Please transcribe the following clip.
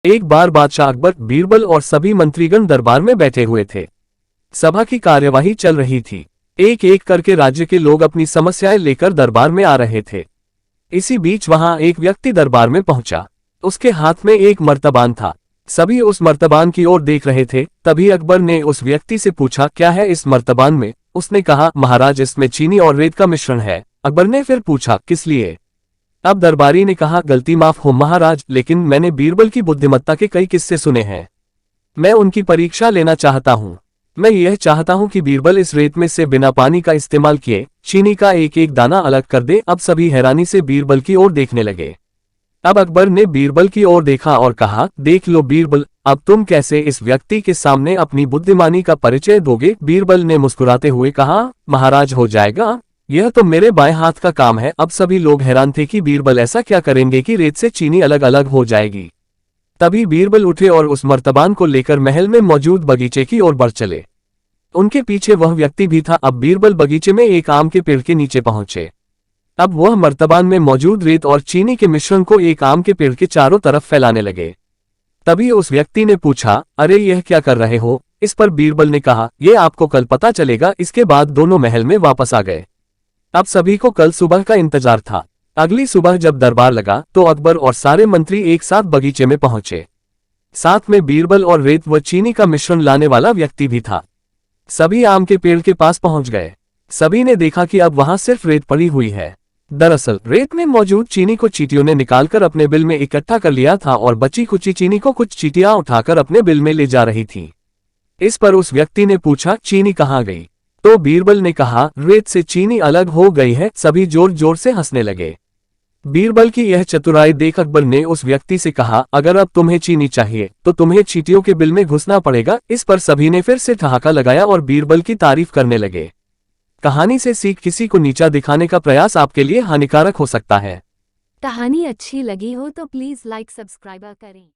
एक बार बादशाह अकबर, बीरबल और सभी मंत्रीगण दरबार में बैठे हुए थे। सभा की कार्यवाही चल रही थी। एक एक करके राज्य के लोग अपनी समस्याएं लेकर दरबार में आ रहे थे। इसी बीच वहां एक व्यक्ति दरबार में पहुंचा। उसके हाथ में एक मर्तबान था। सभी उस मर्तबान की ओर देख रहे थे। तभी अकबर ने उस व्यक्ति से पूछा, क्या है इस मर्तबान में? उसने कहा, महाराज, इसमें चीनी और रेत का मिश्रण है। अकबर ने फिर पूछा, किस लिए? अब दरबारी ने कहा, गलती माफ हो महाराज, लेकिन मैंने बीरबल की बुद्धिमत्ता के कई किस्से सुने हैं। मैं उनकी परीक्षा लेना चाहता हूँ। मैं यह चाहता हूँ कि बीरबल इस रेत में से बिना पानी का इस्तेमाल किए चीनी का एक एक दाना अलग कर दे। अब सभी हैरानी से बीरबल की ओर देखने लगे। अब अकबर ने बीरबल की ओर देखा और कहा, देख लो बीरबल, अब तुम कैसे इस व्यक्ति के सामने अपनी बुद्धिमानी का परिचय दोगे? बीरबल ने मुस्कुराते हुए कहा, महाराज, हो जाएगा, यह तो मेरे बाएं हाथ का काम है। अब सभी लोग हैरान थे कि बीरबल ऐसा क्या करेंगे कि रेत से चीनी अलग अलग हो जाएगी। तभी बीरबल उठे और उस मर्तबान को लेकर महल में मौजूद बगीचे की ओर बढ़ चले। उनके पीछे वह व्यक्ति भी था। अब बीरबल बगीचे में एक आम के पेड़ के नीचे पहुंचे। अब वह मर्तबान में मौजूद रेत और चीनी के मिश्रण को एक आम के पेड़ के चारों तरफ फैलाने लगे। तभी उस व्यक्ति ने पूछा, अरे यह क्या कर रहे हो? इस पर बीरबल ने कहा, यह आपको कल पता चलेगा। इसके बाद दोनों महल में वापस आ गए। अब सभी को कल सुबह का इंतजार था। अगली सुबह जब दरबार लगा तो अकबर और सारे मंत्री एक साथ बगीचे में पहुंचे। साथ में बीरबल और रेत व चीनी का मिश्रण लाने वाला व्यक्ति भी था। सभी आम के पेड़ के पास पहुंच गए। सभी ने देखा कि अब वहां सिर्फ रेत पड़ी हुई है। दरअसल रेत में मौजूद चीनी को चींटियों ने निकालकर अपने बिल में इकट्ठा कर लिया था और बची कुची चीनी को कुछ चींटियां उठाकर अपने बिल में ले जा रही थी। इस पर उस व्यक्ति ने पूछा, चीनी कहाँ गई? तो बीरबल ने कहा, रेत से चीनी अलग हो गई है। सभी जोर जोर से हंसने लगे। बीरबल की यह चतुराई देख अकबर ने उस व्यक्ति से कहा, अगर अब तुम्हें चीनी चाहिए तो तुम्हें चींटियों के बिल में घुसना पड़ेगा। इस पर सभी ने फिर से ठहाका लगाया और बीरबल की तारीफ करने लगे। कहानी से सीख, किसी को नीचा दिखाने का प्रयास आपके लिए हानिकारक हो सकता है। कहानी अच्छी लगी हो तो प्लीज लाइक सब्सक्राइब करें।